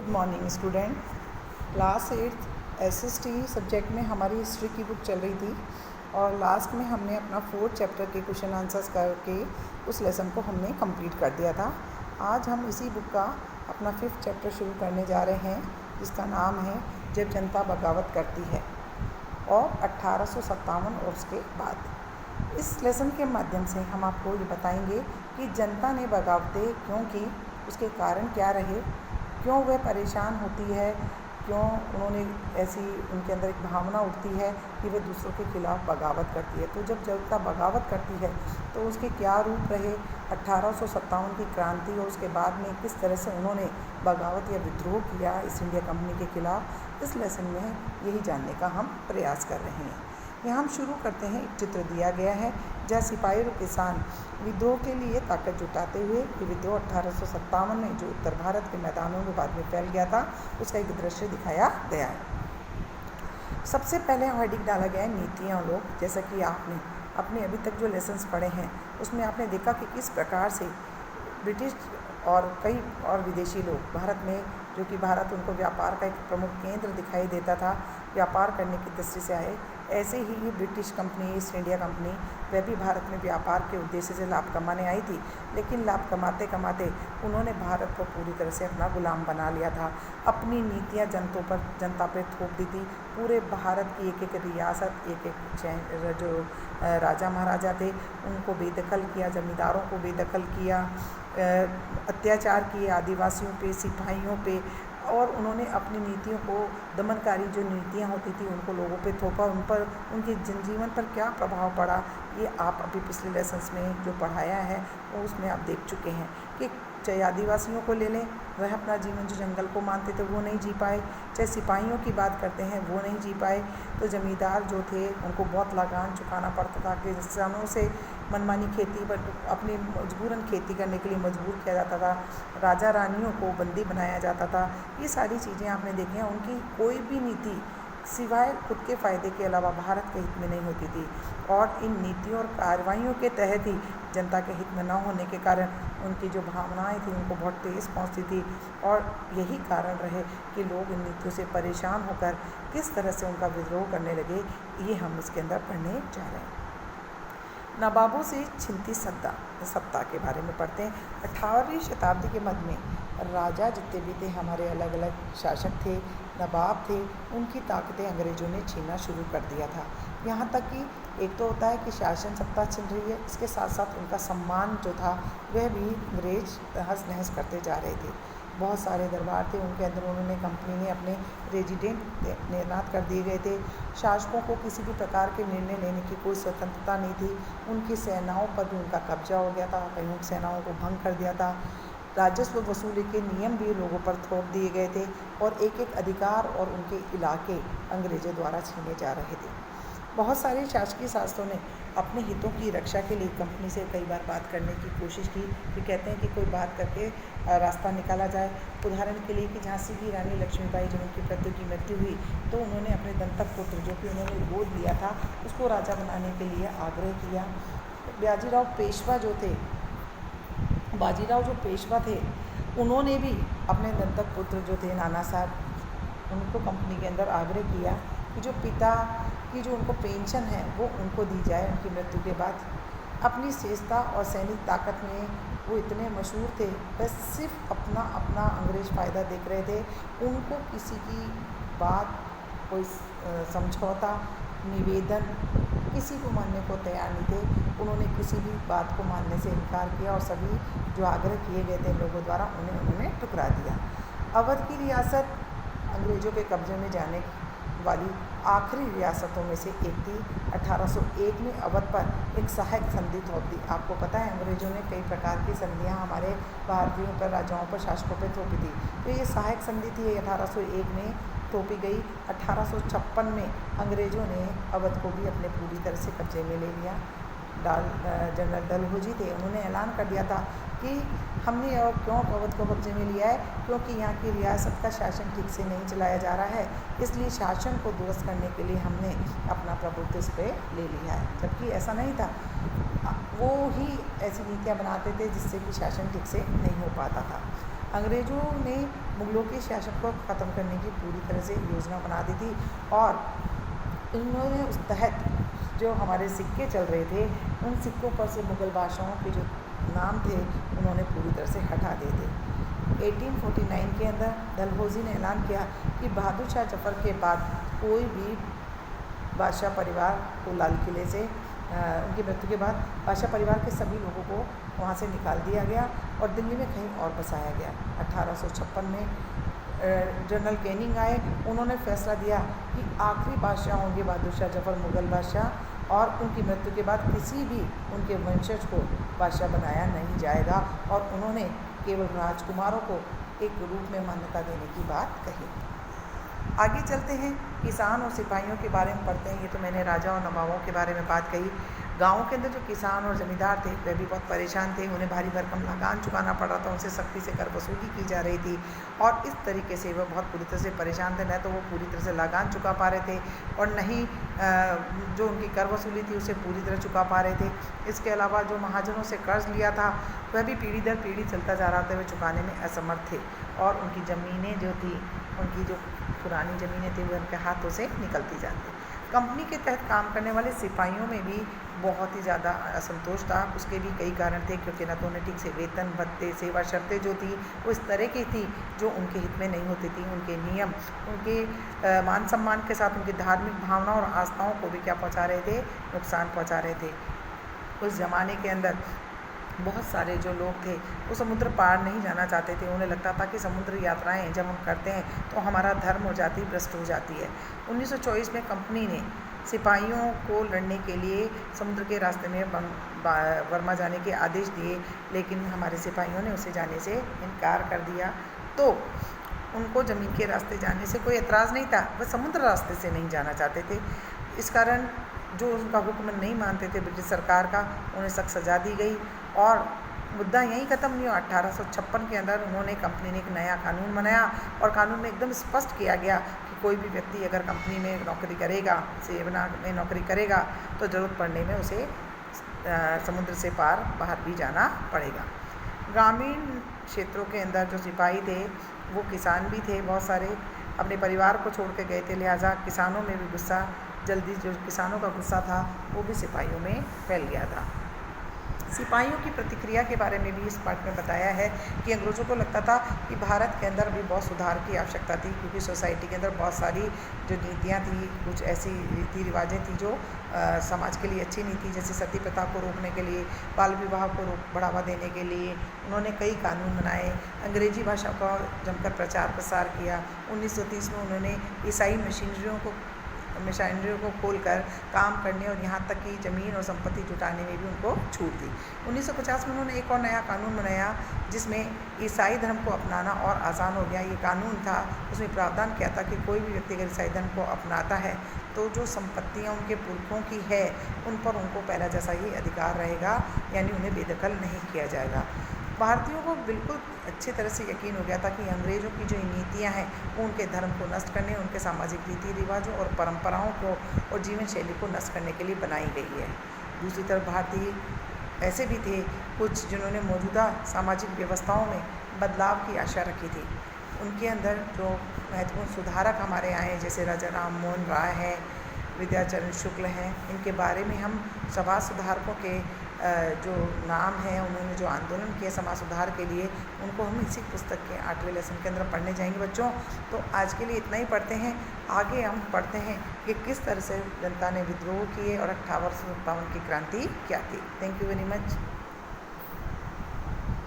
Good morning student. Class 8 SST subject में हमारी history की बुक चल रही थी और लास्ट में हमने अपना 4th चैप्टर के क्वेश्चन आंसर्स करके उस लेसन को हमने कंप्लीट कर दिया था। आज हम इसी बुक का अपना 5th चैप्टर शुरू करने जा रहे हैं, जिसका नाम है जब जनता बगावत करती है और 1857 और उसके बाद। इस लेसन के माध्यम से हम आपको ये बताएंगे कि जनता ने बगावतें क्यों की, उसके कारण क्या रहे, क्यों वह परेशान होती है, क्यों उन्होंने ऐसी उनके अंदर एक भावना उठती है कि वे दूसरों के खिलाफ़ बगावत करती है। तो जब जनता बगावत करती है तो उसके क्या रूप रहे, 1857 की क्रांति और उसके बाद में किस तरह से उन्होंने बगावत या विद्रोह किया ईस्ट इंडिया कंपनी के खिलाफ़, इस लेसन में यही जानने का हम प्रयास कर रहे हैं। यहाँ हम शुरू करते हैं। एक चित्र दिया गया है जहाँ सिपाही और किसान विद्रोह के लिए ताकत जुटाते हुए, ये विद्रोह 1857 में जो उत्तर भारत के मैदानों में बाद में फैल गया था, उसका एक दृश्य दिखाया गया है। सबसे पहले हेडिंग डाला गया है नीतियाँ लोग। जैसा कि आपने अपने अभी तक जो लेसन्स पढ़े हैं उसमें आपने देखा कि किस प्रकार से ब्रिटिश और कई और विदेशी लोग भारत में, जो कि भारत उनको व्यापार का एक प्रमुख केंद्र दिखाई देता था, व्यापार करने की दृष्टि से आए। ऐसे ही ये British company, east India company, वह भी भारत में व्यापार के उद्देश्य से लाभ कमाने आई थी, लेकिन लाभ कमाते कमाते उन्होंने भारत को पूरी तरह से अपना गुलाम बना लिया था। अपनी नीतियाँ जनता पर थोप दी थी। पूरे भारत की एक एक रियासत, एक एक जो राजा महाराजा थे उनको बेदखल किया, ज़मींदारों को बेदखल किया, अत्याचार किए आदिवासियों पे, सिपाहियों पे, और उन्होंने अपनी नीतियों को, दमनकारी जो नीतियाँ होती थी उनको लोगों पे थोपा। उन पर, उनके जनजीवन पर क्या प्रभाव पड़ा, ये आप अभी पिछले लेसन्स में जो पढ़ाया है वो उसमें आप देख चुके हैं कि चाहे आदिवासियों को ले लें, वह अपना जीवन जो जंगल को मानते थे वो नहीं जी पाए, चाहे सिपाहियों की बात करते हैं वो नहीं जी पाए, तो ज़मींदार जो थे उनको बहुत लगान चुकाना पड़ता था कि किसानों से मनमानी खेती पर अपनी मजबूरन खेती करने के लिए मजबूर किया जाता था, राजा रानियों को बंदी बनाया जाता था। ये सारी चीज़ें आपने देखी हैं। उनकी कोई भी नीति सिवाय खुद के फ़ायदे के अलावा भारत के हित में नहीं होती थी, और इन नीतियों और कार्रवाइयों के तहत ही जनता के हित में न होने के कारण उनकी जो भावनाएं थी उनको बहुत ठेस पहुंचती थी, और यही कारण रहे कि लोग इन नीतियों से परेशान होकर किस तरह से उनका विद्रोह करने लगे। ये हम इसके अंदर पढ़ने जा रहे हैं। नवाबों से छिनती सत्ता के बारे में पढ़ते हैं। 18वीं शताब्दी के मध्य में राजा जितने भी थे, हमारे अलग अलग शासक थे, नवाब थे, उनकी ताकतें अंग्रेज़ों ने छीनना शुरू कर दिया था। यहाँ तक कि एक तो होता है कि शासन सत्ता छिन रही है, इसके साथ साथ उनका सम्मान जो था वह भी अंग्रेज तहस नहस करते जा रहे थे। बहुत सारे दरबार थे, उनके अंदर उन्होंने, कंपनी ने अपने रेजिडेंट तैनात कर दिए गए थे। शासकों को किसी भी प्रकार के निर्णय लेने की कोई स्वतंत्रता नहीं थी। उनकी सेनाओं पर भी उनका कब्जा हो गया था, कई सेनाओं को भंग कर दिया था। राजस्व वसूली के नियम भी लोगों पर थोप दिए गए थे, और एक एक अधिकार और उनके इलाके अंग्रेज़ों द्वारा छीने जा रहे थे। बहुत सारे शासकीय शासकों ने अपने हितों की रक्षा के लिए कंपनी से कई बार बात करने की कोशिश की, कि कहते हैं कि कोई बात करके रास्ता निकाला जाए। उदाहरण के लिए कि झांसी की रानी लक्ष्मीबाई, जब उनकी पति की मृत्यु हुई तो उन्होंने अपने दंतक पुत्र, जो कि उन्होंने गोद लिया था, उसको राजा बनाने के लिए आग्रह किया। बाजीराव जो पेशवा थे, उन्होंने भी अपने दंतक पुत्र जो थे नाना साहब, उनको कंपनी के अंदर आग्रह किया कि जो पिता की जो उनको पेंशन है वो उनको दी जाए उनकी मृत्यु के बाद। अपनी श्रेष्ठता और सैनिक ताकत में वो इतने मशहूर थे, बस सिर्फ अपना अपना अंग्रेज फ़ायदा देख रहे थे। उनको किसी की बात, कोई समझौता, निवेदन, किसी को मानने को तैयार नहीं थे। उन्होंने किसी भी बात को मानने से इनकार किया, और सभी जो आग्रह किए गए थे लोगों द्वारा उन्होंने ठुकरा दिया। अवध की रियासत अंग्रेज़ों के कब्जे में जाने वाली आखिरी रियासतों में से एक थी। 1801 में अवध पर एक सहायक संधि थोप दी। आपको पता है अंग्रेज़ों ने कई प्रकार की संधियां हमारे भारतीयों पर, राजाओं पर, शासकों पर थोपी थी। तो ये सहायक संधि थी, 1801 में थोपी गई। 1856 में अंग्रेज़ों ने अवध को भी अपने पूरी तरह से कब्जे में ले लिया। जनरल डलहौजी थे, उन्होंने ऐलान कर दिया था कि हमने क्यों अवध को कब्जे में लिया है, क्योंकि यहाँ की रियासत का शासन ठीक से नहीं चलाया जा रहा है, इसलिए शासन को दुरुस्त करने के लिए हमने अपना प्रभुत्व इस पर ले लिया है। जबकि ऐसा नहीं था, वो ही ऐसी नीतियाँ बनाते थे जिससे कि शासन ठीक से नहीं हो पाता था। अंग्रेज़ों ने मुगलों के शासन को ख़त्म करने की पूरी तरह से योजना बना दी थी और इन्होंने उस तहत जो हमारे सिक्के चल रहे थे उन सिक्कों पर से मुग़ल बादशाहों के जो नाम थे उन्होंने पूरी तरह से हटा दिए थे। 1849 के अंदर डलहौजी ने ऐलान किया कि बहादुर शाह जफ़र के बाद कोई भी बादशाह परिवार को लाल किले से उनकी मृत्यु के बाद बादशाह परिवार के सभी लोगों को वहाँ से निकाल दिया गया और दिल्ली में कहीं और बसाया गया। 1856 में जनरल कैनिंग आए, उन्होंने फैसला दिया कि आखिरी बादशाह होंगे बहादुर शाह जफ़र मुग़ल बादशाह और उनकी मृत्यु के बाद किसी भी उनके वंशज को बादशाह बनाया नहीं जाएगा और उन्होंने केवल राजकुमारों को एक रूप में मान्यता देने की बात कही। आगे चलते हैं, किसान और सिपाहियों के बारे में पढ़ते हैं। ये तो मैंने राजा और नवाबों के बारे में बात कही। गाँव के अंदर जो किसान और ज़मींदार थे वे भी बहुत परेशान थे, उन्हें भारी भरकम लगान चुकाना पड़ रहा था, उनसे सख्ती से कर वसूली की जा रही थी और इस तरीके से वह बहुत पूरी तरह से परेशान थे। न तो वो पूरी तरह से लगान चुका पा रहे थे और न ही जो उनकी कर वसूली थी उसे पूरी तरह चुका पा रहे थे। इसके अलावा जो महाजनों से कर्ज लिया था वह भी पीढ़ी दर पीढ़ी चलता जा रहा था, वे चुकाने में असमर्थ थे और उनकी ज़मीनें जो थी, उनकी जो पुरानी ज़मीनें थी वो उनके हाथों से निकलती जाती। कंपनी के तहत काम करने वाले सिपाहियों में भी बहुत ही ज़्यादा असंतोष था। उसके भी कई कारण थे, क्योंकि न तो उन्हें ठीक से वेतन भत्ते, सेवा शर्तें जो थी वो इस तरह की थी जो उनके हित में नहीं होती थी। उनके नियम, उनके मान सम्मान के साथ उनकी धार्मिक भावना और आस्थाओं को भी क्या पहुंचा रहे थे, नुकसान पहुंचा रहे थे। उस ज़माने के अंदर बहुत सारे जो लोग थे वो समुद्र पार नहीं जाना चाहते थे। उन्हें लगता था कि समुद्र यात्राएं जब हम करते हैं तो हमारा धर्म हो जाती, भ्रष्ट हो जाती है। 1924 में कंपनी ने सिपाहियों को लड़ने के लिए समुद्र के रास्ते में बर्मा जाने के आदेश दिए, लेकिन हमारे सिपाहियों ने उसे जाने से इनकार कर दिया। तो उनको ज़मीन के रास्ते जाने से कोई एतराज़ नहीं था, वह समुद्र रास्ते से नहीं जाना चाहते थे। इस कारण जो उनका हुक्म नहीं मानते थे ब्रिटिश सरकार का, उन्हें सख्त सज़ा दी गई और मुद्दा यहीं ख़त्म नहीं हुआ। 1856 के अंदर उन्होंने कंपनी ने एक नया कानून बनाया और कानून में एकदम स्पष्ट किया गया कि कोई भी व्यक्ति अगर कंपनी में नौकरी करेगा, सेना में नौकरी करेगा तो ज़रूरत पड़ने में उसे समुद्र से पार बाहर भी जाना पड़ेगा। ग्रामीण क्षेत्रों के अंदर जो सिपाही थे वो किसान भी थे, बहुत सारे अपने परिवार को छोड़ के गए थे, लिहाजा किसानों में भी गुस्सा जल्दी, जो किसानों का गुस्सा था वो भी सिपाहियों में फैल गया था। सिपाहियों की प्रतिक्रिया के बारे में भी इस पाठ में बताया है कि अंग्रेज़ों को लगता था कि भारत के अंदर भी बहुत सुधार की आवश्यकता थी, क्योंकि सोसाइटी के अंदर बहुत सारी जो नीतियाँ थी, कुछ ऐसी रीति रिवाजें थी जो समाज के लिए अच्छी नहीं थी। जैसे सती प्रथा को रोकने के लिए, बाल विवाह को बढ़ावा देने के लिए उन्होंने कई कानून बनाए। अंग्रेजी भाषा का जमकर प्रचार प्रसार किया। 1930 में उन्होंने ईसाई मशीनरियों को खोलकर काम करने और यहाँ तक कि ज़मीन और संपत्ति जुटाने में भी उनको छूट दी। 1950 में उन्होंने एक और नया कानून बनाया जिसमें ईसाई धर्म को अपनाना और आसान हो गया। ये कानून था, उसमें प्रावधान किया था कि कोई भी व्यक्ति अगर ईसाई धर्म को अपनाता है तो जो संपत्तियाँ उनके पुरखों की है उन पर उनको पहला जैसा ही अधिकार रहेगा, यानी उन्हें बेदखल नहीं किया जाएगा। भारतीयों को बिल्कुल अच्छी तरह से यकीन हो गया था कि अंग्रेज़ों की जो नीतियाँ हैं वो उनके धर्म को नष्ट करने, उनके सामाजिक रीति रिवाजों और परंपराओं को और जीवन शैली को नष्ट करने के लिए बनाई गई है। दूसरी तरफ भारतीय ऐसे भी थे कुछ जिन्होंने मौजूदा सामाजिक व्यवस्थाओं में बदलाव की आशा रखी थी। उनके अंदर जो महत्वपूर्ण सुधारक हमारे आए, जैसे राजा राम मोहन राय हैं, विद्याचरण शुक्ल हैं, इनके बारे में हम समाज सुधारकों के जो नाम हैं, उन्होंने जो आंदोलन किया समाज सुधार के लिए, उनको हम इसी पुस्तक के 8वें लेसन के अंदर पढ़ने जाएंगे बच्चों। तो आज के लिए इतना ही पढ़ते हैं। आगे हम पढ़ते हैं कि किस तरह से जनता ने विद्रोह किए और 1857 की क्रांति क्या थी। Thank you very much.